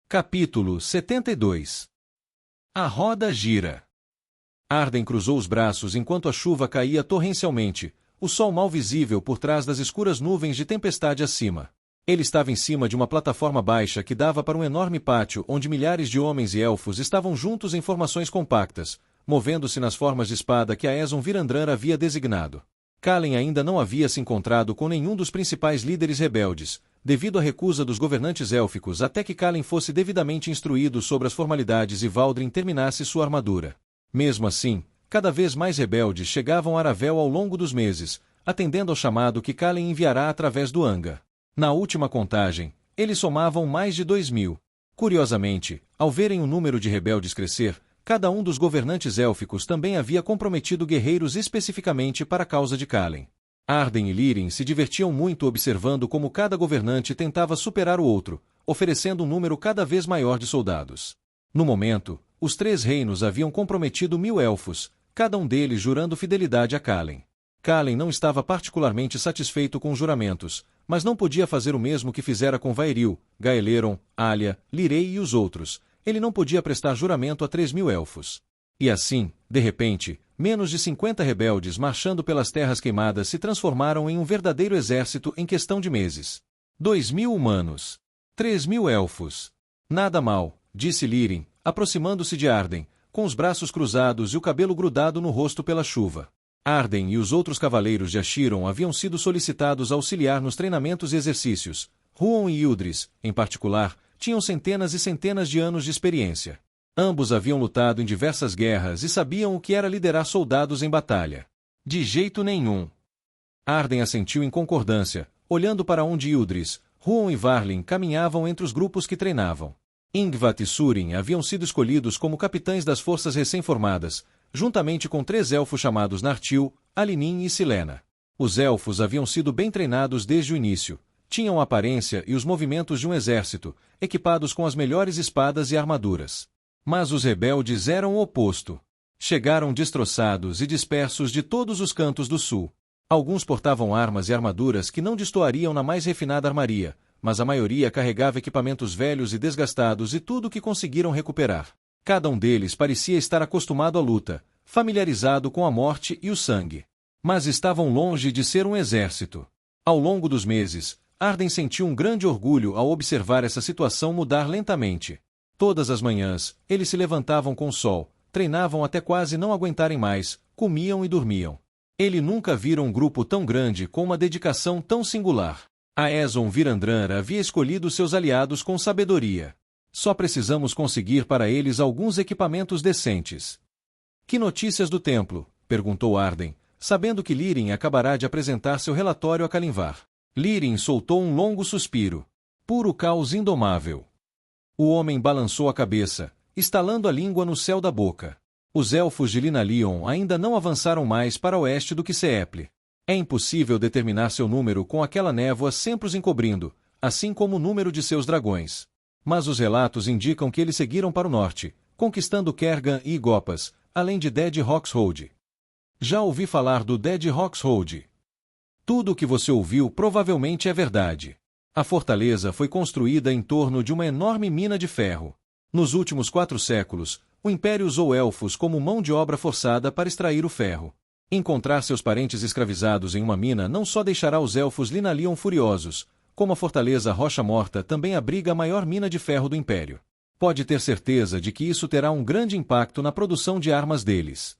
Capítulo 72. A roda gira. Arden cruzou os braços enquanto a chuva caía torrencialmente, o sol mal visível por trás das escuras nuvens de tempestade acima. Ele estava em cima de uma plataforma baixa que dava para um enorme pátio onde milhares de homens e elfos estavam juntos em formações compactas, movendo-se nas formas de espada que Aeson Virandran havia designado. Kalen ainda não havia se encontrado com nenhum dos principais líderes rebeldes, devido à recusa dos governantes élficos até que Kalen fosse devidamente instruído sobre as formalidades e Valdrin terminasse sua armadura. Mesmo assim, cada vez mais rebeldes chegavam a Aravel ao longo dos meses, atendendo ao chamado que Kalen enviará através do Anga. Na última contagem, eles somavam mais de 2.000. Curiosamente, ao verem o número de rebeldes crescer, cada um dos governantes élficos também havia comprometido guerreiros especificamente para a causa de Kalen. Arden e Lírien se divertiam muito observando como cada governante tentava superar o outro, oferecendo um número cada vez maior de soldados. No momento, os 3 reinos haviam comprometido 1.000 elfos, cada um deles jurando fidelidade a Kalen. Kalen não estava particularmente satisfeito com os juramentos, mas não podia fazer o mesmo que fizera com Vaeril, Gaeleron, Alia, Lirei e os outros. Ele não podia prestar juramento a 3.000 elfos. E assim, de repente, menos de 50 rebeldes marchando pelas terras queimadas se transformaram em um verdadeiro exército em questão de meses. 2.000 humanos. 3.000 elfos. Nada mal, disse Lírien, aproximando-se de Arden, com os braços cruzados e o cabelo grudado no rosto pela chuva. Arden e os outros cavaleiros de Achiron haviam sido solicitados a auxiliar nos treinamentos e exercícios. Huon e Ildris, em particular, tinham centenas e centenas de anos de experiência. Ambos haviam lutado em diversas guerras e sabiam o que era liderar soldados em batalha. De jeito nenhum. Arden assentiu em concordância, olhando para onde Ildris, Huon e Varlin caminhavam entre os grupos que treinavam. Ingvat e Surin haviam sido escolhidos como capitães das forças recém-formadas, juntamente com 3 elfos chamados Nartil, Alinin e Silena. Os elfos haviam sido bem treinados desde o início. Tinham a aparência e os movimentos de um exército, equipados com as melhores espadas e armaduras. Mas os rebeldes eram o oposto. Chegaram destroçados e dispersos de todos os cantos do sul. Alguns portavam armas e armaduras que não destoariam na mais refinada armaria, mas a maioria carregava equipamentos velhos e desgastados e tudo o que conseguiram recuperar. Cada um deles parecia estar acostumado à luta, familiarizado com a morte e o sangue. Mas estavam longe de ser um exército. Ao longo dos meses, Arden sentiu um grande orgulho ao observar essa situação mudar lentamente. Todas as manhãs, eles se levantavam com o sol, treinavam até quase não aguentarem mais, comiam e dormiam. Ele nunca vira um grupo tão grande com uma dedicação tão singular. Aeson Virandran havia escolhido seus aliados com sabedoria. Só precisamos conseguir para eles alguns equipamentos decentes. Que notícias do templo? Perguntou Arden, sabendo que Lírien acabará de apresentar seu relatório a Kalimvar. Lírien soltou um longo suspiro. Puro caos indomável. O homem balançou a cabeça, estalando a língua no céu da boca. Os elfos de Linalion ainda não avançaram mais para oeste do que Seeple. É impossível determinar seu número com aquela névoa sempre os encobrindo, assim como o número de seus dragões. Mas os relatos indicam que eles seguiram para o norte, conquistando Kergan e Igopas, além de Dead Hawkshold. Já ouvi falar do Dead Hawkshold. Tudo o que você ouviu provavelmente é verdade. A fortaleza foi construída em torno de uma enorme mina de ferro. Nos últimos 4 séculos, o Império usou elfos como mão de obra forçada para extrair o ferro. Encontrar seus parentes escravizados em uma mina não só deixará os elfos Linalion furiosos, como a fortaleza Rocha Morta também abriga a maior mina de ferro do Império. Pode ter certeza de que isso terá um grande impacto na produção de armas deles.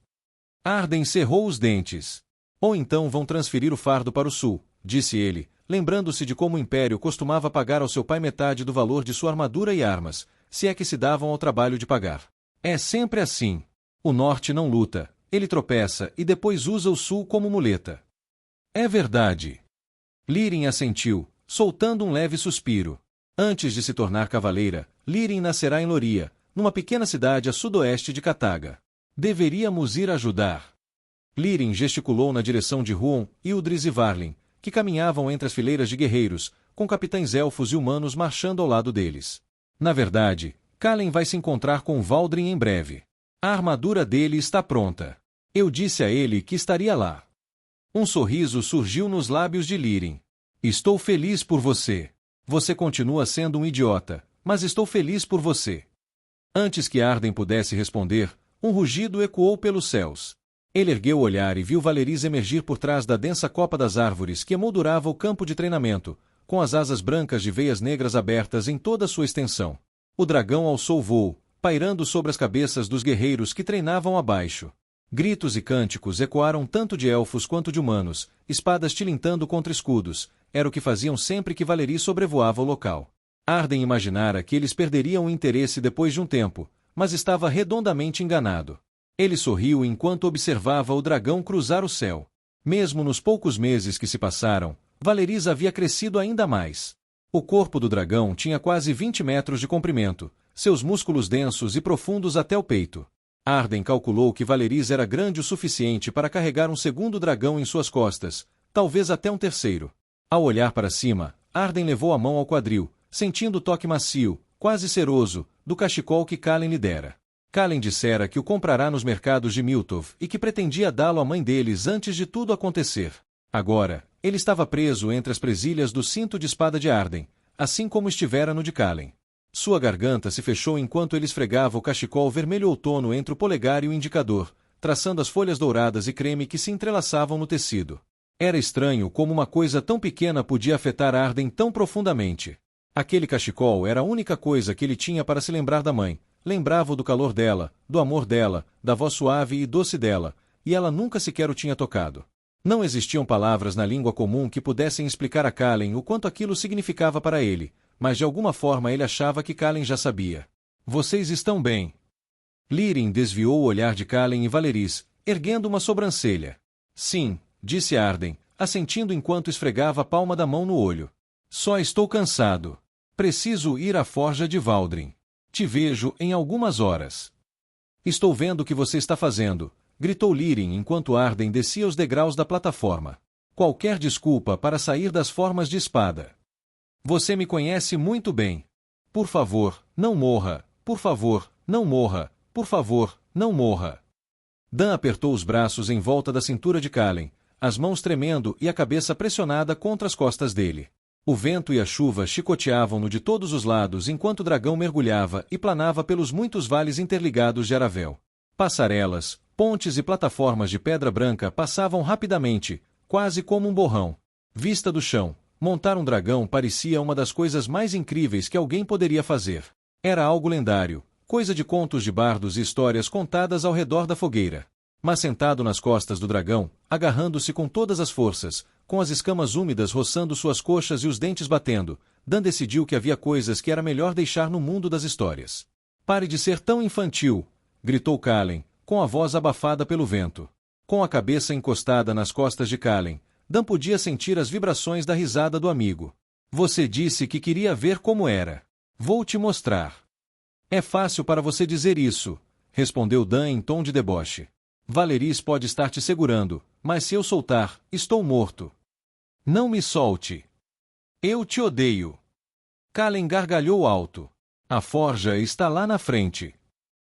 Arden cerrou os dentes. Ou então vão transferir o fardo para o sul, disse ele, lembrando-se de como o Império costumava pagar ao seu pai metade do valor de sua armadura e armas, se é que se davam ao trabalho de pagar. É sempre assim. O norte não luta, ele tropeça e depois usa o sul como muleta. É verdade. Lírien assentiu, soltando um leve suspiro. Antes de se tornar cavaleira, Lírien nascerá em Loria, numa pequena cidade a sudoeste de Kataga. Deveríamos ir ajudar. Lírien gesticulou na direção de Huon, Ildris e Varlin, que caminhavam entre as fileiras de guerreiros, com capitães elfos e humanos marchando ao lado deles. Na verdade, Kalen vai se encontrar com Valdrin em breve. A armadura dele está pronta. Eu disse a ele que estaria lá. Um sorriso surgiu nos lábios de Lírien. Estou feliz por você. Você continua sendo um idiota, mas estou feliz por você. Antes que Arden pudesse responder, um rugido ecoou pelos céus. Ele ergueu o olhar e viu Valeris emergir por trás da densa copa das árvores que emoldurava o campo de treinamento, com as asas brancas de veias negras abertas em toda sua extensão. O dragão alçou voo, pairando sobre as cabeças dos guerreiros que treinavam abaixo. Gritos e cânticos ecoaram tanto de elfos quanto de humanos, espadas tilintando contra escudos, era o que faziam sempre que Valeris sobrevoava o local. Arden imaginara que eles perderiam o interesse depois de um tempo, mas estava redondamente enganado. Ele sorriu enquanto observava o dragão cruzar o céu. Mesmo nos poucos meses que se passaram, Valeris havia crescido ainda mais. O corpo do dragão tinha quase 20 metros de comprimento, seus músculos densos e profundos até o peito. Arden calculou que Valeris era grande o suficiente para carregar um segundo dragão em suas costas, talvez até um terceiro. Ao olhar para cima, Arden levou a mão ao quadril, sentindo o toque macio, quase ceroso, do cachecol que Kalen lhe dera. Kalen dissera que o comprará nos mercados de Miltov e que pretendia dá-lo à mãe deles antes de tudo acontecer. Agora, ele estava preso entre as presilhas do cinto de espada de Arden, assim como estivera no de Kalen. Sua garganta se fechou enquanto ele esfregava o cachecol vermelho outono entre o polegar e o indicador, traçando as folhas douradas e creme que se entrelaçavam no tecido. Era estranho como uma coisa tão pequena podia afetar Arden tão profundamente. Aquele cachecol era a única coisa que ele tinha para se lembrar da mãe. Lembrava-o do calor dela, do amor dela, da voz suave e doce dela, e ela nunca sequer o tinha tocado. Não existiam palavras na língua comum que pudessem explicar a Kalen o quanto aquilo significava para ele, mas de alguma forma ele achava que Kalen já sabia. Vocês estão bem. Lirin desviou o olhar de Kalen e Valeris, erguendo uma sobrancelha. Sim, disse Arden, assentindo enquanto esfregava a palma da mão no olho. Só estou cansado. Preciso ir à forja de Valdrin. Te vejo em algumas horas. Estou vendo o que você está fazendo, gritou Lirin enquanto Arden descia os degraus da plataforma. Qualquer desculpa para sair das formas de espada. Você me conhece muito bem. Por favor, não morra. Por favor, não morra. Por favor, não morra. Dan apertou os braços em volta da cintura de Kalen, as mãos tremendo e a cabeça pressionada contra as costas dele. O vento e a chuva chicoteavam-no de todos os lados enquanto o dragão mergulhava e planava pelos muitos vales interligados de Aravel. Passarelas, pontes e plataformas de pedra branca passavam rapidamente, quase como um borrão. Vista do chão, montar um dragão parecia uma das coisas mais incríveis que alguém poderia fazer. Era algo lendário, coisa de contos de bardos e histórias contadas ao redor da fogueira. Mas sentado nas costas do dragão, agarrando-se com todas as forças, com as escamas úmidas roçando suas coxas e os dentes batendo, Dan decidiu que havia coisas que era melhor deixar no mundo das histórias. Pare de ser tão infantil, gritou Kalen, com a voz abafada pelo vento. Com a cabeça encostada nas costas de Kalen, Dan podia sentir as vibrações da risada do amigo. Você disse que queria ver como era. Vou te mostrar. É fácil para você dizer isso, respondeu Dan em tom de deboche. Valeris pode estar te segurando, mas se eu soltar, estou morto. Não me solte. Eu te odeio. Kalen gargalhou alto. A forja está lá na frente.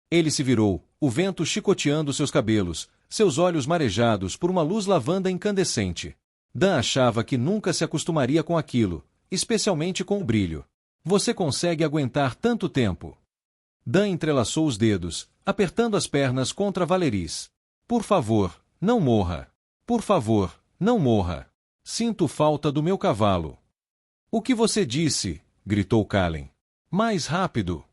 Ele se virou, o vento chicoteando seus cabelos, seus olhos marejados por uma luz lavanda incandescente. Dan achava que nunca se acostumaria com aquilo, especialmente com o brilho. Você consegue aguentar tanto tempo? Dan entrelaçou os dedos, apertando as pernas contra Valeris. Por favor, não morra. Por favor, não morra. Sinto falta do meu cavalo. O que você disse? Gritou Kalen. Mais rápido.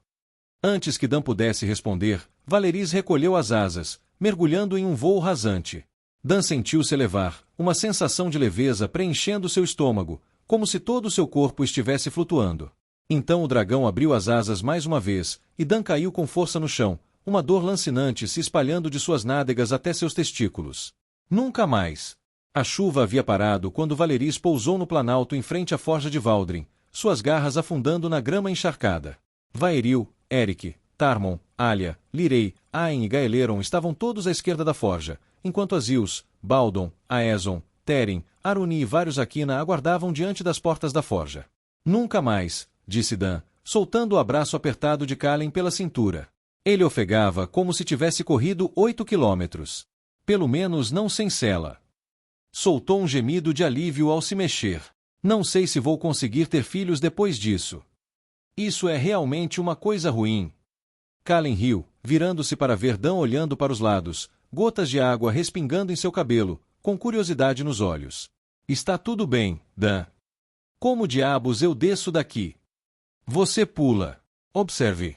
Antes que Dan pudesse responder, Valeris recolheu as asas, mergulhando em um voo rasante. Dan sentiu-se elevar, uma sensação de leveza preenchendo seu estômago, como se todo o seu corpo estivesse flutuando. Então o dragão abriu as asas mais uma vez, e Dan caiu com força no chão, uma dor lancinante se espalhando de suas nádegas até seus testículos. Nunca mais. A chuva havia parado quando Valeris pousou no planalto em frente à forja de Valdrin, suas garras afundando na grama encharcada. Vaeril, Eric, Tarmon, Alia, Lirei, Aen e Gaeleron estavam todos à esquerda da forja, enquanto Azils, Baldon, Aezon, Teren, Aruni e vários Aquina aguardavam diante das portas da forja. Nunca mais, disse Dan, soltando o abraço apertado de Kalen pela cintura. Ele ofegava como se tivesse corrido 8 quilômetros. Pelo menos não sem sela. Soltou um gemido de alívio ao se mexer. Não sei se vou conseguir ter filhos depois disso. Isso é realmente uma coisa ruim. Kallen riu, virando-se para ver Dan olhando para os lados, gotas de água respingando em seu cabelo, com curiosidade nos olhos. Está tudo bem, Dan. Como diabos eu desço daqui? Você pula. Observe.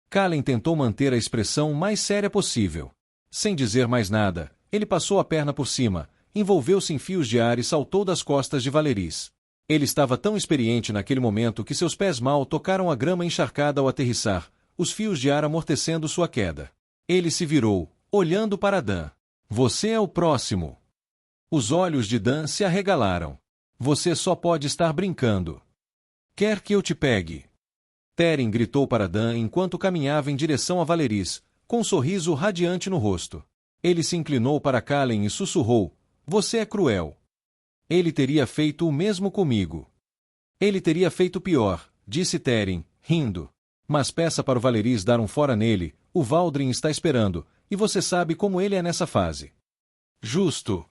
Kallen tentou manter a expressão mais séria possível. Sem dizer mais nada, ele passou a perna por cima, envolveu-se em fios de ar e saltou das costas de Valeris. Ele estava tão experiente naquele momento que seus pés mal tocaram a grama encharcada ao aterrissar, os fios de ar amortecendo sua queda. Ele se virou, olhando para Dan. Você é o próximo. Os olhos de Dan se arregalaram. Você só pode estar brincando. Quer que eu te pegue? Teren gritou para Dan enquanto caminhava em direção a Valeris, com um sorriso radiante no rosto. Ele se inclinou para Kallen e sussurrou, você é cruel. Ele teria feito o mesmo comigo. Ele teria feito pior, disse Teren, rindo. Mas peça para o Valeris dar um fora nele, o Valdrin está esperando, e você sabe como ele é nessa fase. Justo.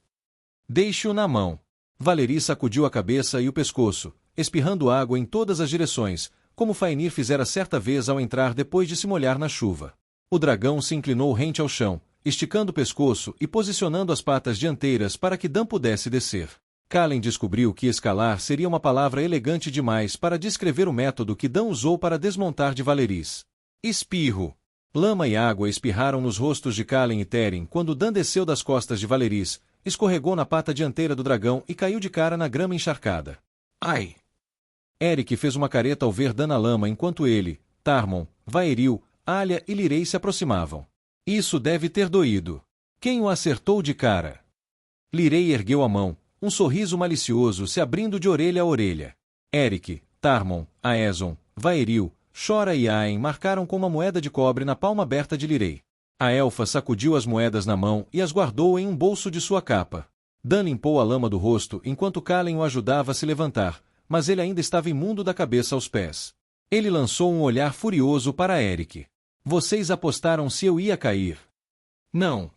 Deixe-o na mão. Valeris sacudiu a cabeça e o pescoço, espirrando água em todas as direções, como Fainir fizera certa vez ao entrar depois de se molhar na chuva. O dragão se inclinou rente ao chão, esticando o pescoço e posicionando as patas dianteiras para que Dan pudesse descer. Kallen descobriu que escalar seria uma palavra elegante demais para descrever o método que Dan usou para desmontar de Valeris. Espirro. Lama e água espirraram nos rostos de Kallen e Teren quando Dan desceu das costas de Valeris, escorregou na pata dianteira do dragão e caiu de cara na grama encharcada. Ai! Eric fez uma careta ao ver Dan na lama enquanto ele, Tarmon, Vaeril, Alia e Lirei se aproximavam. Isso deve ter doído. Quem o acertou de cara? Lirei ergueu a mão, um sorriso malicioso se abrindo de orelha a orelha. Eric, Tarmon, Aezon, Vaeril, Shora e Aen marcaram com uma moeda de cobre na palma aberta de Lirei. A elfa sacudiu as moedas na mão e as guardou em um bolso de sua capa. Dan limpou a lama do rosto enquanto Kallen o ajudava a se levantar, mas ele ainda estava imundo da cabeça aos pés. Ele lançou um olhar furioso para Eric. Vocês apostaram se eu ia cair? Não.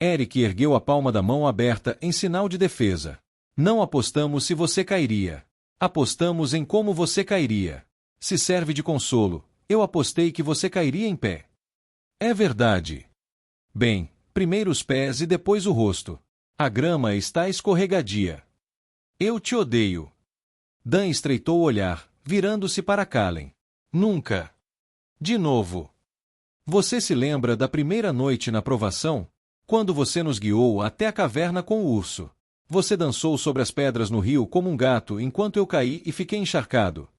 Eric ergueu a palma da mão aberta em sinal de defesa. Não apostamos se você cairia. Apostamos em como você cairia. Se serve de consolo, eu apostei que você cairia em pé. É verdade. Bem, primeiro os pés e depois o rosto. A grama está escorregadia. Eu te odeio. Dan estreitou o olhar, virando-se para Kallen. Nunca. De novo. Você se lembra da primeira noite na provação? Quando você nos guiou até a caverna com o urso. Você dançou sobre as pedras no rio como um gato enquanto eu caí e fiquei encharcado.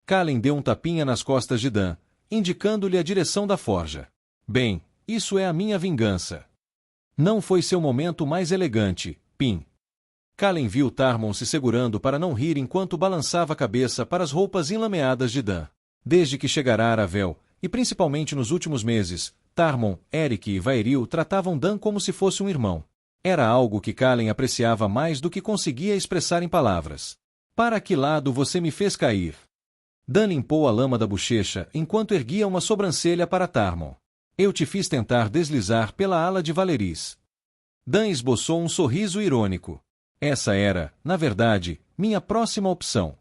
Kallen deu um tapinha nas costas de Dan, indicando-lhe a direção da forja. Bem, isso é a minha vingança. Não foi seu momento mais elegante, Pin. Kallen viu Tarmon se segurando para não rir enquanto balançava a cabeça para as roupas enlameadas de Dan. Desde que chegara a Aravel, e principalmente nos últimos meses, Tarmon, Eric e Vaeril tratavam Dan como se fosse um irmão. Era algo que Kallen apreciava mais do que conseguia expressar em palavras. Para que lado você me fez cair? Dan limpou a lama da bochecha enquanto erguia uma sobrancelha para Tarmon. Eu te fiz tentar deslizar pela ala de Valeris. Dan esboçou um sorriso irônico. Essa era, na verdade, minha próxima opção.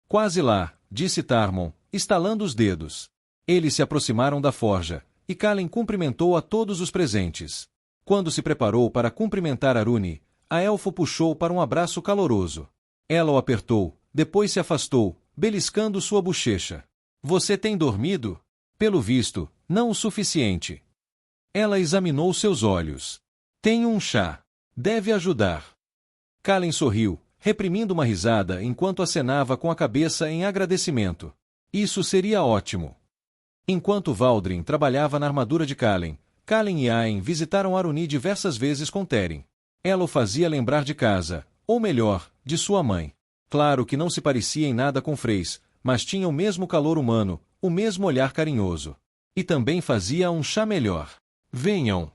Quase lá, disse Tarmon, estalando os dedos. Eles se aproximaram da forja, e Kallen cumprimentou a todos os presentes. Quando se preparou para cumprimentar Aruni, a elfo puxou para um abraço caloroso. Ela o apertou, depois se afastou, beliscando sua bochecha. Você tem dormido? Pelo visto, não o suficiente. Ela examinou seus olhos. Tenho um chá. Deve ajudar. Kallen sorriu, reprimindo uma risada enquanto acenava com a cabeça em agradecimento. Isso seria ótimo. Enquanto Valdrin trabalhava na armadura de Kallen, Kallen e Aen visitaram Aruni diversas vezes com Teren. Ela o fazia lembrar de casa, ou melhor, de sua mãe. Claro que não se parecia em nada com Freys, mas tinha o mesmo calor humano, o mesmo olhar carinhoso. E também fazia um chá melhor. Venham!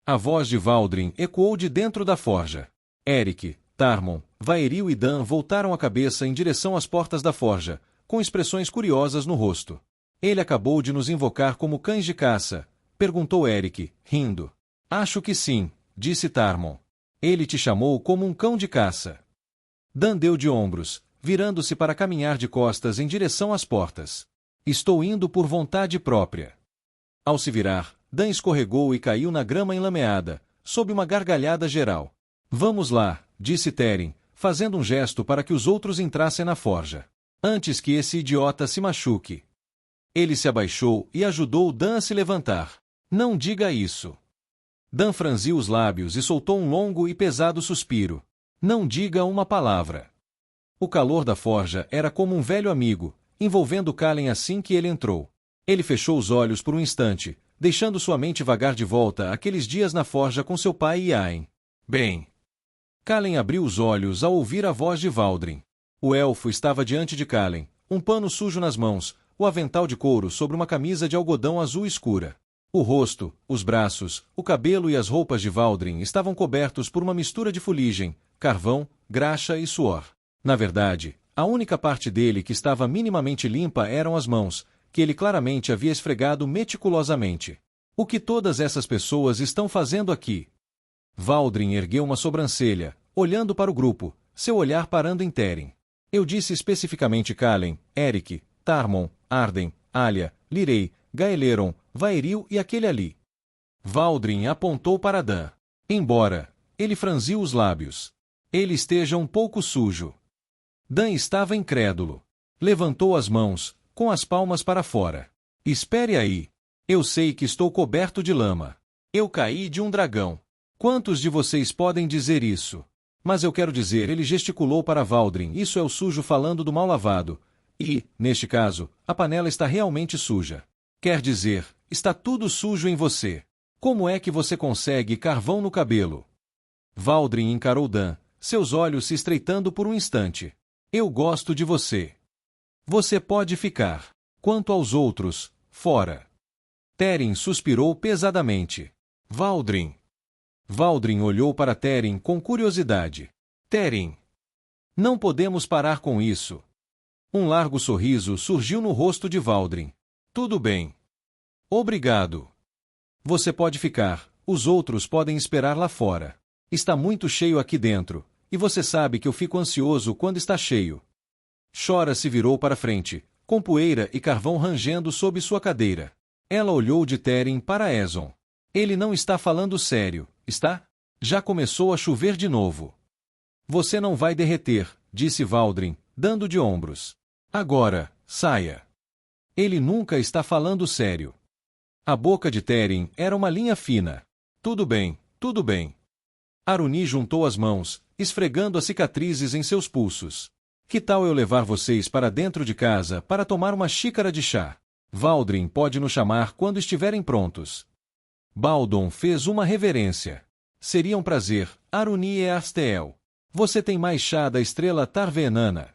A voz de Valdrin ecoou de dentro da forja. Eric, Tarmon, Vaeril e Dan voltaram a cabeça em direção às portas da forja, com expressões curiosas no rosto. Ele acabou de nos invocar como cães de caça, perguntou Eric, rindo. Acho que sim, disse Tarmon. Ele te chamou como um cão de caça. Dan deu de ombros, virando-se para caminhar de costas em direção às portas. Estou indo por vontade própria. Ao se virar, Dan escorregou e caiu na grama enlameada, sob uma gargalhada geral. Vamos lá, disse Teren, fazendo um gesto para que os outros entrassem na forja. Antes que esse idiota se machuque. Ele se abaixou e ajudou Dan a se levantar. Não diga isso. Dan franziu os lábios e soltou um longo e pesado suspiro. Não diga uma palavra. O calor da forja era como um velho amigo, envolvendo Kalen assim que ele entrou. Ele fechou os olhos por um instante, deixando sua mente vagar de volta àqueles dias na forja com seu pai e Aen. Bem. Kalen abriu os olhos ao ouvir a voz de Valdrin. O elfo estava diante de Kalen, um pano sujo nas mãos, o avental de couro sobre uma camisa de algodão azul escura. O rosto, os braços, o cabelo e as roupas de Valdrin estavam cobertos por uma mistura de fuligem, carvão, graxa e suor. Na verdade, a única parte dele que estava minimamente limpa eram as mãos, que ele claramente havia esfregado meticulosamente. O que todas essas pessoas estão fazendo aqui? Valdrin ergueu uma sobrancelha, olhando para o grupo, seu olhar parando em Teren. Eu disse especificamente Kalen, Eric, Tarmon, Arden, Alia, Lirei, Gaeleron, Vaeril e aquele ali. Valdrin apontou para Dan. Embora ele franziu os lábios. Ele esteja um pouco sujo. Dan estava incrédulo. Levantou as mãos, com as palmas para fora. Espere aí. Eu sei que estou coberto de lama. Eu caí de um dragão. Quantos de vocês podem dizer isso? Mas eu quero dizer, ele gesticulou para Valdrin, isso é o sujo falando do mal lavado. E, neste caso, a panela está realmente suja. Quer dizer, está tudo sujo em você. Como é que você consegue carvão no cabelo? Valdrin encarou Dan, seus olhos se estreitando por um instante. Eu gosto de você. Você pode ficar. Quanto aos outros, fora. Teren suspirou pesadamente. Valdrin. Valdrin olhou para Teren com curiosidade. Teren. Não podemos parar com isso. Um largo sorriso surgiu no rosto de Valdrin. Tudo bem. Obrigado. Você pode ficar, os outros podem esperar lá fora. Está muito cheio aqui dentro, e você sabe que eu fico ansioso quando está cheio. Shora se virou para frente, com poeira e carvão rangendo sob sua cadeira. Ela olhou de Teren para Ezon. Ele não está falando sério, está? Já começou a chover de novo. Você não vai derreter, disse Valdrin, dando de ombros. Agora, saia. Ele nunca está falando sério. A boca de Teren era uma linha fina. Tudo bem, tudo bem. Aruni juntou as mãos, esfregando as cicatrizes em seus pulsos. Que tal eu levar vocês para dentro de casa para tomar uma xícara de chá? Valdrin pode nos chamar quando estiverem prontos. Baldon fez uma reverência. Seria um prazer, Aruni e Asteel. Você tem mais chá da estrela Tarvenana?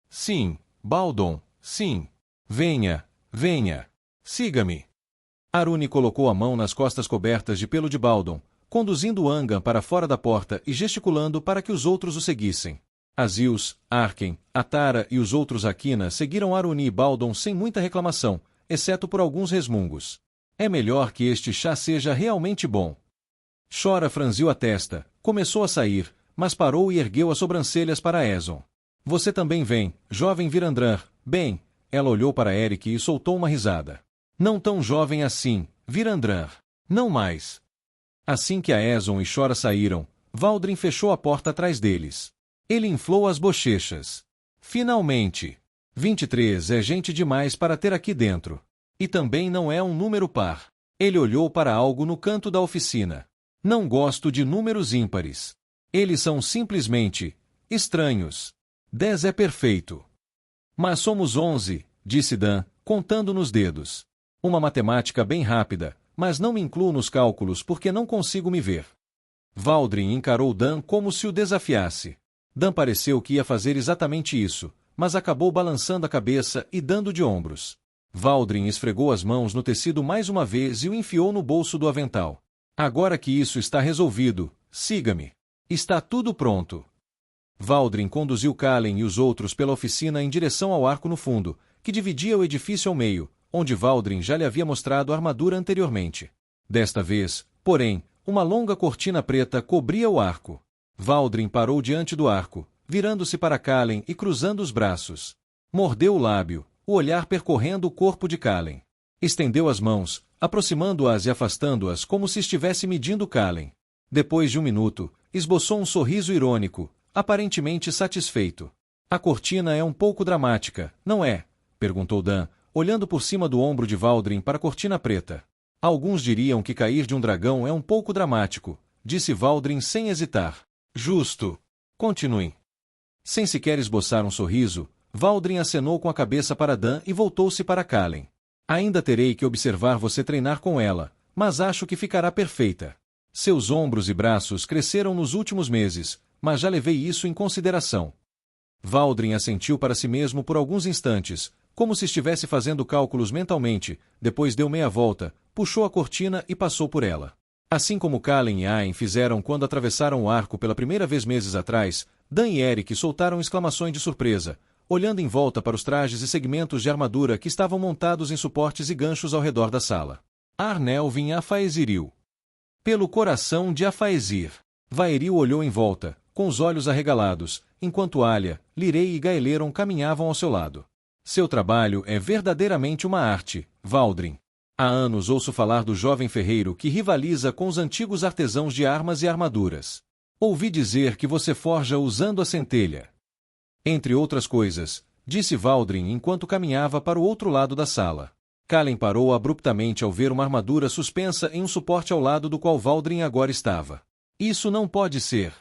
Sim, Baldon, sim. Venha, venha. Siga-me. Aruni colocou a mão nas costas cobertas de pelo de Baldon, conduzindo Angan para fora da porta e gesticulando para que os outros o seguissem. Azils, Arken, Atara e os outros Aquina seguiram Aruni e Baldon sem muita reclamação, exceto por alguns resmungos. É melhor que este chá seja realmente bom. Shora franziu a testa, começou a sair, mas parou e ergueu as sobrancelhas para Ezon. Você também vem, jovem Virandran. Bem, ela olhou para Eric e soltou uma risada. Não tão jovem assim, Virandran. Não mais. Assim que a Ezon e Shora saíram, Valdrin fechou a porta atrás deles. Ele inflou as bochechas. Finalmente. 23 é gente demais para ter aqui dentro. E também não é um número par. Ele olhou para algo no canto da oficina. Não gosto de números ímpares. Eles são simplesmente estranhos. 10 é perfeito. Mas somos 11, disse Dan, contando nos dedos. Uma matemática bem rápida, mas não me incluo nos cálculos porque não consigo me ver. Valdrin encarou Dan como se o desafiasse. Dan pareceu que ia fazer exatamente isso, mas acabou balançando a cabeça e dando de ombros. Valdrin esfregou as mãos no tecido mais uma vez e o enfiou no bolso do avental. Agora que isso está resolvido, siga-me. Está tudo pronto. Valdrin conduziu Kalen e os outros pela oficina em direção ao arco no fundo, que dividia o edifício ao meio, onde Valdrin já lhe havia mostrado a armadura anteriormente. Desta vez, porém, uma longa cortina preta cobria o arco. Valdrin parou diante do arco, virando-se para Kalen e cruzando os braços. Mordeu o lábio, o olhar percorrendo o corpo de Kalen. Estendeu as mãos, aproximando-as e afastando-as como se estivesse medindo Kalen. Depois de um minuto, esboçou um sorriso irônico, aparentemente satisfeito. A cortina é um pouco dramática, não é? Perguntou Dan, olhando por cima do ombro de Valdrin para a cortina preta. Alguns diriam que cair de um dragão é um pouco dramático, disse Valdrin sem hesitar. Justo. Continuem. Sem sequer esboçar um sorriso, Valdrin acenou com a cabeça para Dan e voltou-se para Kalen. Ainda terei que observar você treinar com ela, mas acho que ficará perfeita. Seus ombros e braços cresceram nos últimos meses, mas já levei isso em consideração. Valdrin assentiu para si mesmo por alguns instantes, como se estivesse fazendo cálculos mentalmente, depois deu meia volta, puxou a cortina e passou por ela. Assim como Kalen e Aen fizeram quando atravessaram o arco pela primeira vez meses atrás, Dan e Eric soltaram exclamações de surpresa, olhando em volta para os trajes e segmentos de armadura que estavam montados em suportes e ganchos ao redor da sala. Arnelvin Afaeziril. Pelo coração de Afaezir. Vaeril olhou em volta, com os olhos arregalados, enquanto Alia, Lirei e Gaeleron caminhavam ao seu lado. Seu trabalho é verdadeiramente uma arte, Valdrin. Há anos ouço falar do jovem ferreiro que rivaliza com os antigos artesãos de armas e armaduras. Ouvi dizer que você forja usando a centelha. Entre outras coisas, disse Valdrin enquanto caminhava para o outro lado da sala. Kalen parou abruptamente ao ver uma armadura suspensa em um suporte ao lado do qual Valdrin agora estava. Isso não pode ser.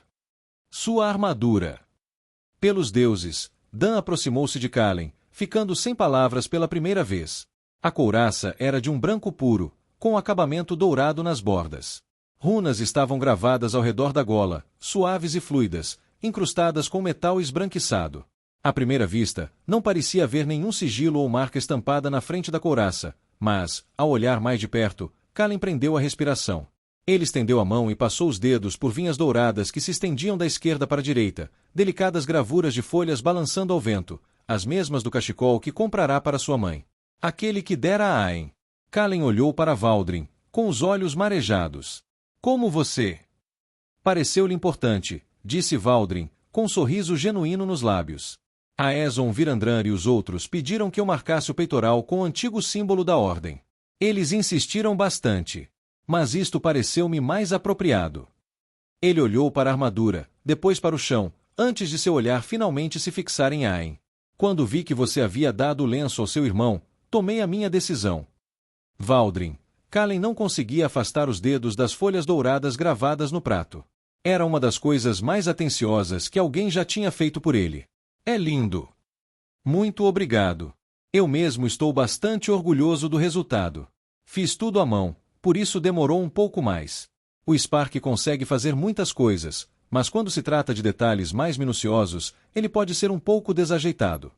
Sua armadura. Pelos deuses, Dan aproximou-se de Kalen, ficando sem palavras pela primeira vez. A couraça era de um branco puro, com acabamento dourado nas bordas. Runas estavam gravadas ao redor da gola, suaves e fluidas, incrustadas com metal esbranquiçado. À primeira vista, não parecia haver nenhum sigilo ou marca estampada na frente da couraça, mas, ao olhar mais de perto, Kalen prendeu a respiração. Ele estendeu a mão e passou os dedos por vinhas douradas que se estendiam da esquerda para a direita, delicadas gravuras de folhas balançando ao vento, as mesmas do cachecol que comprará para sua mãe. Aquele que dera a Aen. Kalen olhou para Valdrin, com os olhos marejados. Como você? Pareceu-lhe importante, disse Valdrin, com um sorriso genuíno nos lábios. Aezon Virandran e os outros pediram que eu marcasse o peitoral com o antigo símbolo da ordem. Eles insistiram bastante. Mas isto pareceu-me mais apropriado. Ele olhou para a armadura, depois para o chão, antes de seu olhar finalmente se fixar em Aen. Quando vi que você havia dado o lenço ao seu irmão, tomei a minha decisão. Valdrin. Kalen não conseguia afastar os dedos das folhas douradas gravadas no prato. Era uma das coisas mais atenciosas que alguém já tinha feito por ele. É lindo. Muito obrigado. Eu mesmo estou bastante orgulhoso do resultado. Fiz tudo à mão, por isso demorou um pouco mais. O Spark consegue fazer muitas coisas, mas quando se trata de detalhes mais minuciosos, ele pode ser um pouco desajeitado.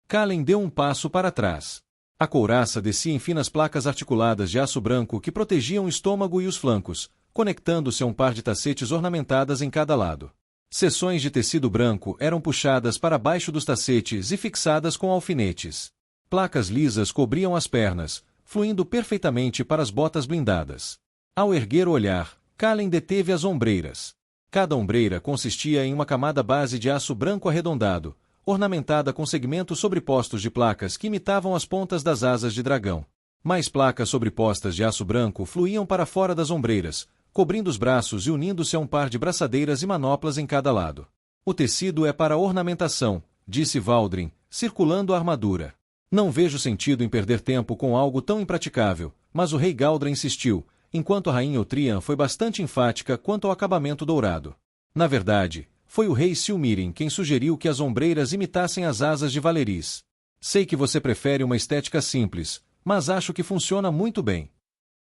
Kalen deu um passo para trás. A couraça descia em finas placas articuladas de aço branco que protegiam o estômago e os flancos, conectando-se a um par de tacetes ornamentadas em cada lado. Seções de tecido branco eram puxadas para baixo dos tacetes e fixadas com alfinetes. Placas lisas cobriam as pernas, fluindo perfeitamente para as botas blindadas. Ao erguer o olhar, Kalen deteve as ombreiras. Cada ombreira consistia em uma camada base de aço branco arredondado, ornamentada com segmentos sobrepostos de placas que imitavam as pontas das asas de dragão. Mais placas sobrepostas de aço branco fluíam para fora das ombreiras, cobrindo os braços e unindo-se a um par de braçadeiras e manoplas em cada lado. O tecido é para ornamentação, disse Valdrin, circulando a armadura. Não vejo sentido em perder tempo com algo tão impraticável, mas o rei Galdra insistiu, enquanto a rainha Otrian foi bastante enfática quanto ao acabamento dourado. Na verdade, foi o rei Silmirin quem sugeriu que as ombreiras imitassem as asas de Valeris. Sei que você prefere uma estética simples, mas acho que funciona muito bem.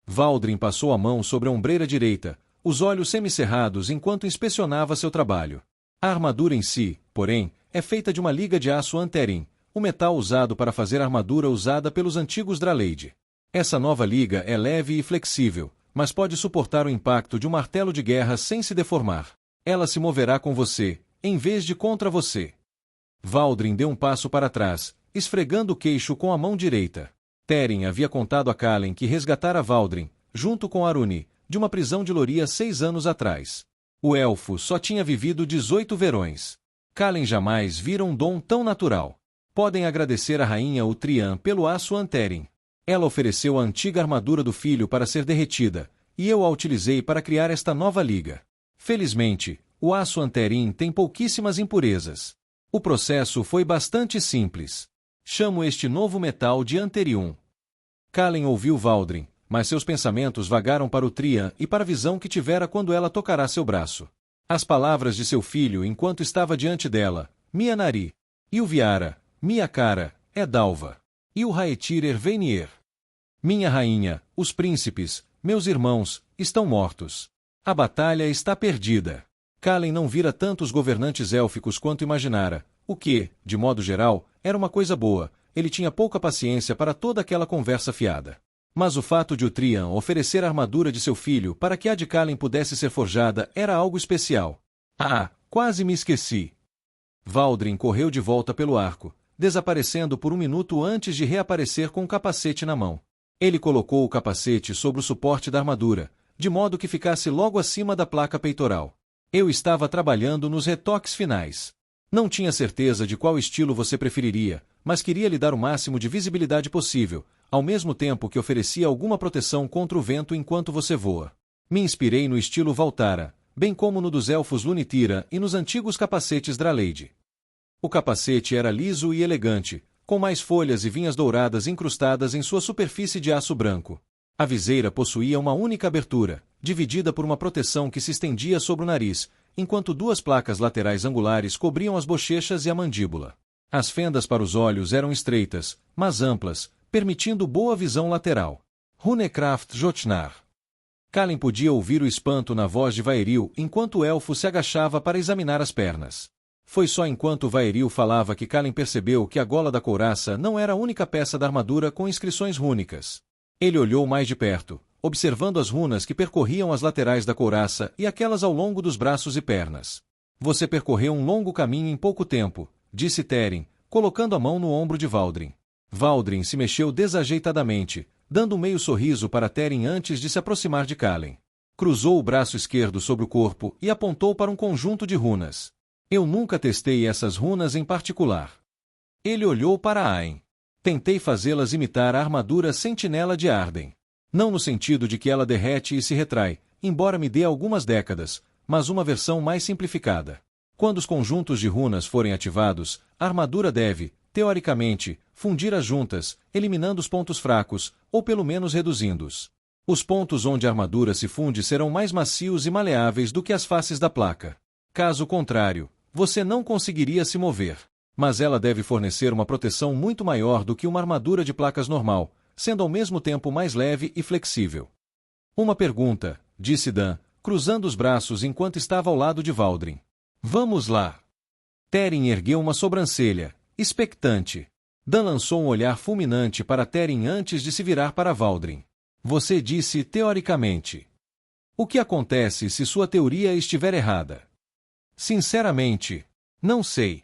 Valdrin passou a mão sobre a ombreira direita, os olhos semicerrados enquanto inspecionava seu trabalho. A armadura em si, porém, é feita de uma liga de aço anterim, o metal usado para fazer a armadura usada pelos antigos Draleid. Essa nova liga é leve e flexível, mas pode suportar o impacto de um martelo de guerra sem se deformar. Ela se moverá com você, em vez de contra você. Valdrin deu um passo para trás, esfregando o queixo com a mão direita. Teren havia contado a Kalen que resgatara Valdrin, junto com Aruni, de uma prisão de Loria 6 anos atrás. O elfo só tinha vivido 18 verões. Kalen jamais vira um dom tão natural. Podem agradecer a rainha Utrian pelo aço Anterin. Ela ofereceu a antiga armadura do filho para ser derretida, e eu a utilizei para criar esta nova liga. Felizmente, o aço Anterin tem pouquíssimas impurezas. O processo foi bastante simples. Chamo este novo metal de Anterium. Kalen ouviu Valdrin, mas seus pensamentos vagaram para o Trian e para a visão que tivera quando ela tocará seu braço. As palavras de seu filho enquanto estava diante dela, Mia Nari. E o Viara, Mia Cara, é Dalva. E o Raetir Ervenier. Minha rainha, os príncipes, meus irmãos, estão mortos. A batalha está perdida. Kalen não vira tantos governantes élficos quanto imaginara, o que, de modo geral, era uma coisa boa. Ele tinha pouca paciência para toda aquela conversa fiada. Mas o fato de Utrian oferecer a armadura de seu filho para que a de Kalen pudesse ser forjada era algo especial. Ah, quase me esqueci. Valdrin correu de volta pelo arco, desaparecendo por um minuto antes de reaparecer com o capacete na mão. Ele colocou o capacete sobre o suporte da armadura, de modo que ficasse logo acima da placa peitoral. Eu estava trabalhando nos retoques finais. Não tinha certeza de qual estilo você preferiria, mas queria lhe dar o máximo de visibilidade possível, ao mesmo tempo que oferecia alguma proteção contra o vento enquanto você voa. Me inspirei no estilo Valtara, bem como no dos elfos Lunitira e nos antigos capacetes Draleide. O capacete era liso e elegante, com mais folhas e vinhas douradas incrustadas em sua superfície de aço branco. A viseira possuía uma única abertura, dividida por uma proteção que se estendia sobre o nariz, enquanto duas placas laterais angulares cobriam as bochechas e a mandíbula. As fendas para os olhos eram estreitas, mas amplas, permitindo boa visão lateral. Runecraft Jotnar. Kalen podia ouvir o espanto na voz de Vaeril enquanto o elfo se agachava para examinar as pernas. Foi só enquanto Vaeril falava que Kalen percebeu que a gola da couraça não era a única peça da armadura com inscrições rúnicas. Ele olhou mais de perto, observando as runas que percorriam as laterais da couraça e aquelas ao longo dos braços e pernas. Você percorreu um longo caminho em pouco tempo, disse Teren, colocando a mão no ombro de Valdrin. Valdrin se mexeu desajeitadamente, dando um meio sorriso para Teren antes de se aproximar de Kalen. Cruzou o braço esquerdo sobre o corpo e apontou para um conjunto de runas. Eu nunca testei essas runas em particular. Ele olhou para Aen. Tentei fazê-las imitar a armadura sentinela de Arden. Não no sentido de que ela derrete e se retrai, embora me dê algumas décadas, mas uma versão mais simplificada. Quando os conjuntos de runas forem ativados, a armadura deve, teoricamente, fundir as juntas, eliminando os pontos fracos, ou pelo menos reduzindo-os. Os pontos onde a armadura se funde serão mais macios e maleáveis do que as faces da placa. Caso contrário, você não conseguiria se mover. Mas ela deve fornecer uma proteção muito maior do que uma armadura de placas normal, sendo ao mesmo tempo mais leve e flexível. Uma pergunta, disse Dan, cruzando os braços enquanto estava ao lado de Valdrin. Vamos lá. Teren ergueu uma sobrancelha, expectante. Dan lançou um olhar fulminante para Teren antes de se virar para Valdrin. Você disse teoricamente. O que acontece se sua teoria estiver errada? Sinceramente, não sei.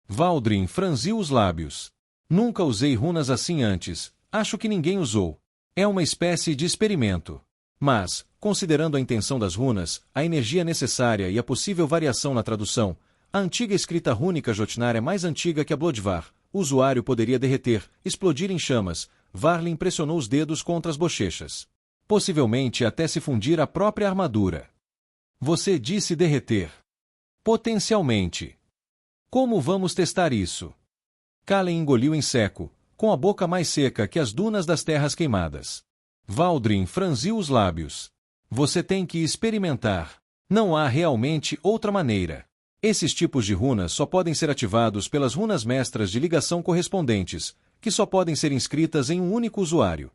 Valdrin franziu os lábios. Nunca usei runas assim antes, acho que ninguém usou. É uma espécie de experimento. Mas, considerando a intenção das runas, a energia necessária e a possível variação na tradução, a antiga escrita rúnica Jotnar é mais antiga que a Bloodvar. O usuário poderia derreter, explodir em chamas. Varlin pressionou os dedos contra as bochechas. Possivelmente até se fundir a própria armadura. Você disse derreter. Potencialmente. Como vamos testar isso? Kalen engoliu em seco, com a boca mais seca que as dunas das terras queimadas. Valdrin franziu os lábios. Você tem que experimentar. Não há realmente outra maneira. Esses tipos de runas só podem ser ativados pelas runas mestras de ligação correspondentes, que só podem ser inscritas em um único usuário.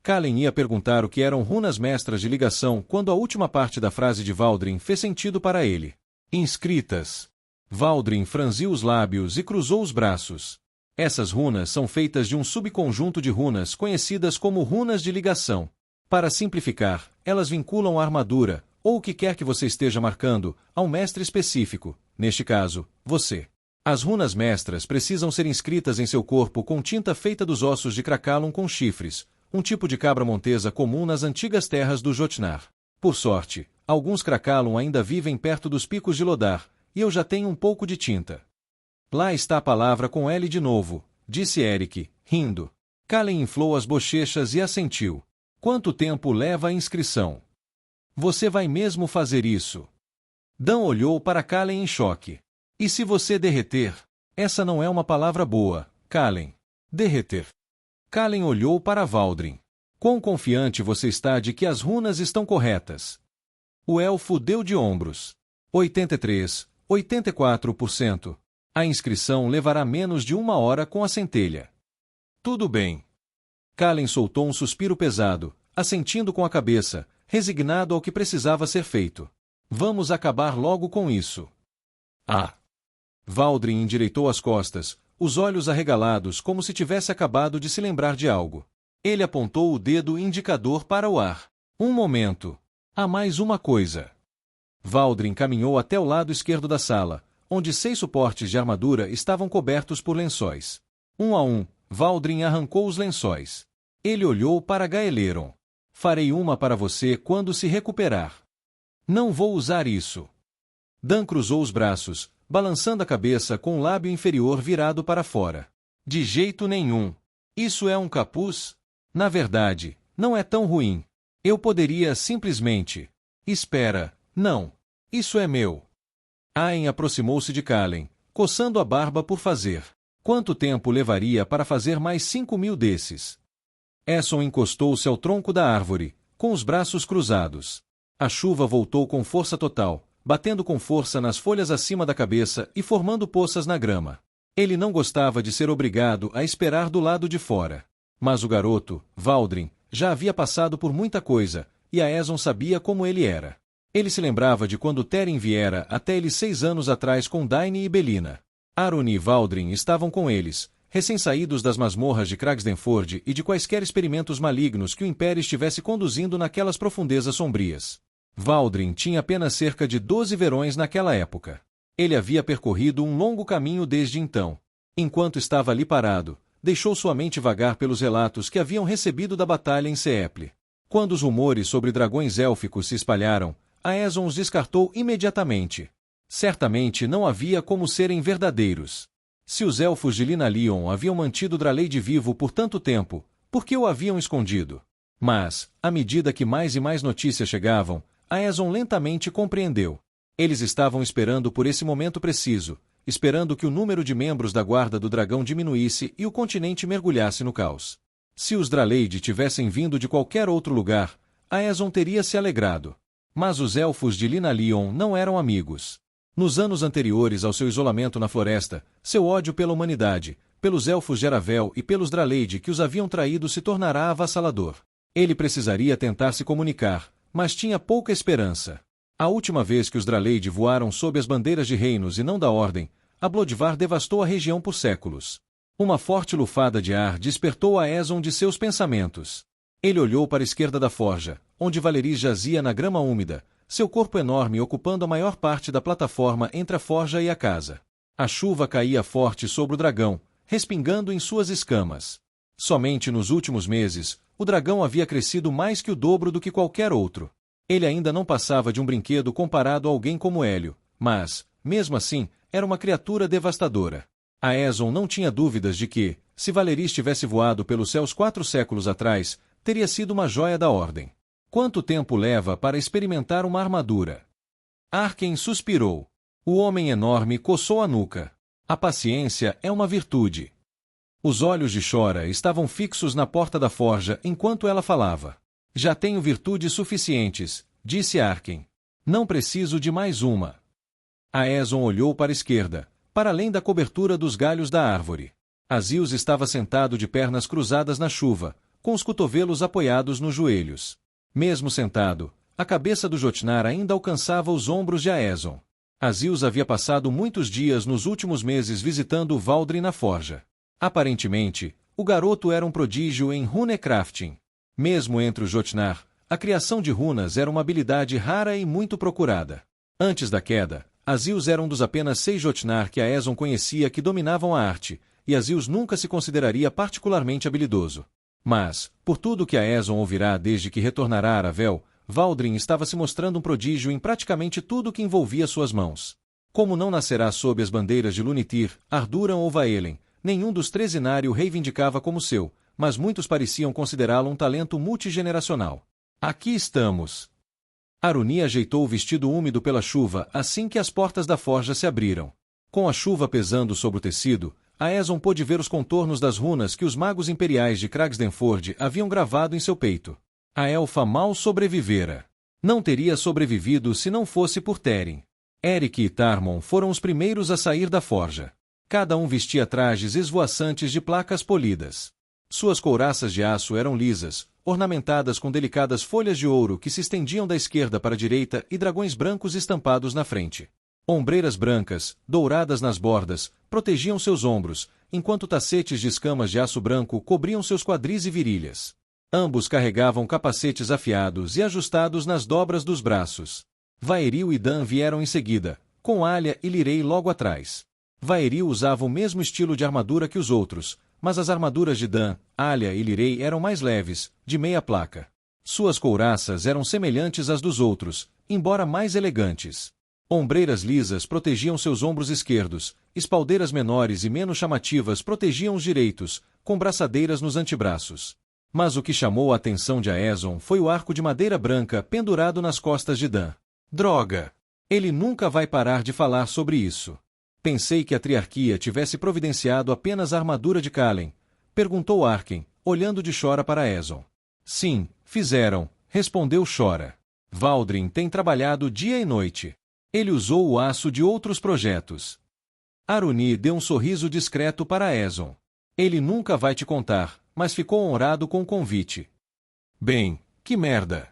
Kalen ia perguntar o que eram runas mestras de ligação quando a última parte da frase de Valdrin fez sentido para ele. Inscritas. Valdrin franziu os lábios e cruzou os braços. Essas runas são feitas de um subconjunto de runas conhecidas como runas de ligação. Para simplificar, elas vinculam a armadura, ou o que quer que você esteja marcando, a um mestre específico, neste caso, você. As runas mestras precisam ser inscritas em seu corpo com tinta feita dos ossos de Krakalum com chifres, um tipo de cabra montesa comum nas antigas terras do Jotnar. Por sorte, alguns Krakalum ainda vivem perto dos picos de Lodar, e eu já tenho um pouco de tinta. Lá está a palavra com L de novo, disse Eric, rindo. Kallen inflou as bochechas e assentiu. Quanto tempo leva a inscrição? Você vai mesmo fazer isso? Dan olhou para Kallen em choque. E se você derreter? Essa não é uma palavra boa, Kallen. Derreter. Kallen olhou para Valdrin. Quão confiante você está de que as runas estão corretas? O elfo deu de ombros. 83, 84%. A inscrição levará menos de 1 hora com a centelha. Tudo bem. Kallen soltou um suspiro pesado, assentindo com a cabeça, resignado ao que precisava ser feito. Vamos acabar logo com isso. Ah! Valdrin endireitou as costas, os olhos arregalados como se tivesse acabado de se lembrar de algo. Ele apontou o dedo indicador para o ar. Um momento. Há mais uma coisa. Valdrin caminhou até o lado esquerdo da sala, onde 6 suportes de armadura estavam cobertos por lençóis. Um a um, Valdrin arrancou os lençóis. Ele olhou para Gaeleron. Farei uma para você quando se recuperar. Não vou usar isso. Dan cruzou os braços, balançando a cabeça com o lábio inferior virado para fora. De jeito nenhum. Isso é um capuz? Na verdade, não é tão ruim. Eu poderia simplesmente... Espera, não. Isso é meu. Aen aproximou-se de Kallen, coçando a barba por fazer. Quanto tempo levaria para fazer mais 5.000 desses? Esson encostou-se ao tronco da árvore, com os braços cruzados. A chuva voltou com força total, batendo com força nas folhas acima da cabeça e formando poças na grama. Ele não gostava de ser obrigado a esperar do lado de fora. Mas o garoto, Valdrin, já havia passado por muita coisa, e Aeson sabia como ele era. Ele se lembrava de quando Teren viera até ele 6 anos atrás com Daine e Belina. Arun e Valdrin estavam com eles, recém-saídos das masmorras de Kragsdenford e de quaisquer experimentos malignos que o Império estivesse conduzindo naquelas profundezas sombrias. Valdrin tinha apenas cerca de 12 verões naquela época. Ele havia percorrido um longo caminho desde então. Enquanto estava ali parado, deixou sua mente vagar pelos relatos que haviam recebido da batalha em Seeple. Quando os rumores sobre dragões élficos se espalharam, Aeson os descartou imediatamente. Certamente não havia como serem verdadeiros. Se os elfos de Linalion haviam mantido Draleide vivo por tanto tempo, por que o haviam escondido? Mas, à medida que mais e mais notícias chegavam, Aeson lentamente compreendeu. Eles estavam esperando por esse momento preciso, esperando que o número de membros da Guarda do Dragão diminuísse e o continente mergulhasse no caos. Se os Draleide tivessem vindo de qualquer outro lugar, Aeson teria se alegrado. Mas os elfos de Linalion não eram amigos. Nos anos anteriores ao seu isolamento na floresta, seu ódio pela humanidade, pelos elfos de Aravel e pelos Draleide que os haviam traído se tornará avassalador. Ele precisaria tentar se comunicar, mas tinha pouca esperança. A última vez que os Draleide voaram sob as bandeiras de reinos e não da Ordem, a Bloodvar devastou a região por séculos. Uma forte lufada de ar despertou Aeson de seus pensamentos. Ele olhou para a esquerda da forja, onde Valeris jazia na grama úmida, seu corpo enorme ocupando a maior parte da plataforma entre a forja e a casa. A chuva caía forte sobre o dragão, respingando em suas escamas. Somente nos últimos meses, o dragão havia crescido mais que o dobro do que qualquer outro. Ele ainda não passava de um brinquedo comparado a alguém como Hélio, mas, mesmo assim, era uma criatura devastadora. Aeson não tinha dúvidas de que, se Valeris tivesse voado pelos céus 4 séculos atrás, teria sido uma joia da Ordem. Quanto tempo leva para experimentar uma armadura? Arken suspirou. O homem enorme coçou a nuca. A paciência é uma virtude. Os olhos de Shora estavam fixos na porta da forja enquanto ela falava. Já tenho virtudes suficientes, disse Arken. Não preciso de mais uma. Aeson olhou para a esquerda, para além da cobertura dos galhos da árvore. Azils estava sentado de pernas cruzadas na chuva, com os cotovelos apoiados nos joelhos. Mesmo sentado, a cabeça do Jotnar ainda alcançava os ombros de Aeson. Azils havia passado muitos dias nos últimos meses visitando Valdrin na forja. Aparentemente, o garoto era um prodígio em runecrafting. Mesmo entre os Jotnar, a criação de runas era uma habilidade rara e muito procurada. Antes da queda, Azils era um dos apenas 6 Jotnar que Aeson conhecia que dominavam a arte, e Azils nunca se consideraria particularmente habilidoso. Mas, por tudo que Aeson ouvirá desde que retornará a Aravel, Valdrin estava se mostrando um prodígio em praticamente tudo que envolvia suas mãos. Como não nascerá sob as bandeiras de Lunitir, Arduran ou Vaelen, nenhum dos 13 o reivindicava como seu, mas muitos pareciam considerá-lo um talento multigeneracional. Aqui estamos. Aruni ajeitou o vestido úmido pela chuva assim que as portas da forja se abriram. Com a chuva pesando sobre o tecido, Aeson pôde ver os contornos das runas que os magos imperiais de Kragsdenford haviam gravado em seu peito. A elfa mal sobrevivera. Não teria sobrevivido se não fosse por Teren. Eric e Tarmon foram os primeiros a sair da forja. Cada um vestia trajes esvoaçantes de placas polidas. Suas couraças de aço eram lisas, ornamentadas com delicadas folhas de ouro que se estendiam da esquerda para a direita e dragões brancos estampados na frente. Ombreiras brancas, douradas nas bordas, protegiam seus ombros, enquanto tacetes de escamas de aço branco cobriam seus quadris e virilhas. Ambos carregavam capacetes afiados e ajustados nas dobras dos braços. Vaeril e Dan vieram em seguida, com Alia e Lirei logo atrás. Vaeril usava o mesmo estilo de armadura que os outros, mas as armaduras de Dan, Alia e Lirei eram mais leves, de meia placa. Suas couraças eram semelhantes às dos outros, embora mais elegantes. Ombreiras lisas protegiam seus ombros esquerdos, espaldeiras menores e menos chamativas protegiam os direitos, com braçadeiras nos antebraços. Mas o que chamou a atenção de Aeson foi o arco de madeira branca pendurado nas costas de Dan. Droga! Ele nunca vai parar de falar sobre isso. Pensei que a Triarquia tivesse providenciado apenas a armadura de Kalen, perguntou Arken, olhando de Shora para Aeson. Sim, fizeram, respondeu Shora. Valdrin tem trabalhado dia e noite. Ele usou o aço de outros projetos. Aruni deu um sorriso discreto para Aeson. Ele nunca vai te contar, mas ficou honrado com o convite. Bem, que merda!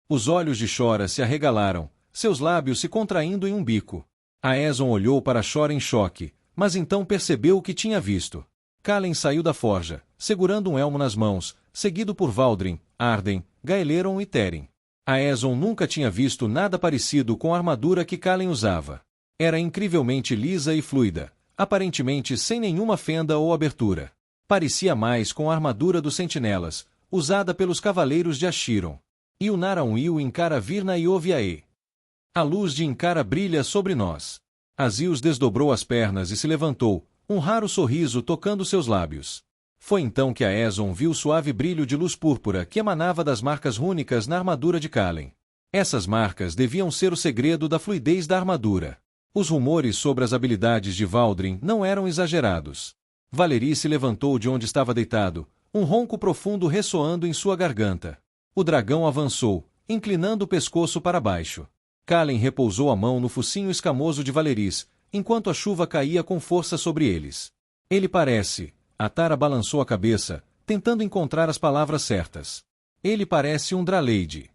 Os olhos de Shora se arregalaram, seus lábios se contraindo em um bico. Aeson olhou para Shora em choque, mas então percebeu o que tinha visto. Kalen saiu da forja, segurando um elmo nas mãos, seguido por Valdrin, Arden, Gaeleron e Teren. Aeson nunca tinha visto nada parecido com a armadura que Kalen usava. Era incrivelmente lisa e fluida, aparentemente sem nenhuma fenda ou abertura. Parecia mais com a armadura dos sentinelas, usada pelos cavaleiros de Ashiron. E o Naran-Wil encara Virna e Oviae. A luz de Encara brilha sobre nós. Azius desdobrou as pernas e se levantou, um raro sorriso tocando seus lábios. Foi então que Aeson viu o suave brilho de luz púrpura que emanava das marcas rúnicas na armadura de Kalen. Essas marcas deviam ser o segredo da fluidez da armadura. Os rumores sobre as habilidades de Valdrin não eram exagerados. Valerie se levantou de onde estava deitado, um ronco profundo ressoando em sua garganta. O dragão avançou, inclinando o pescoço para baixo. Kalen repousou a mão no focinho escamoso de Valeris, enquanto a chuva caía com força sobre eles. Ele parece... A Tara balançou a cabeça, tentando encontrar as palavras certas. Ele parece um Draleide.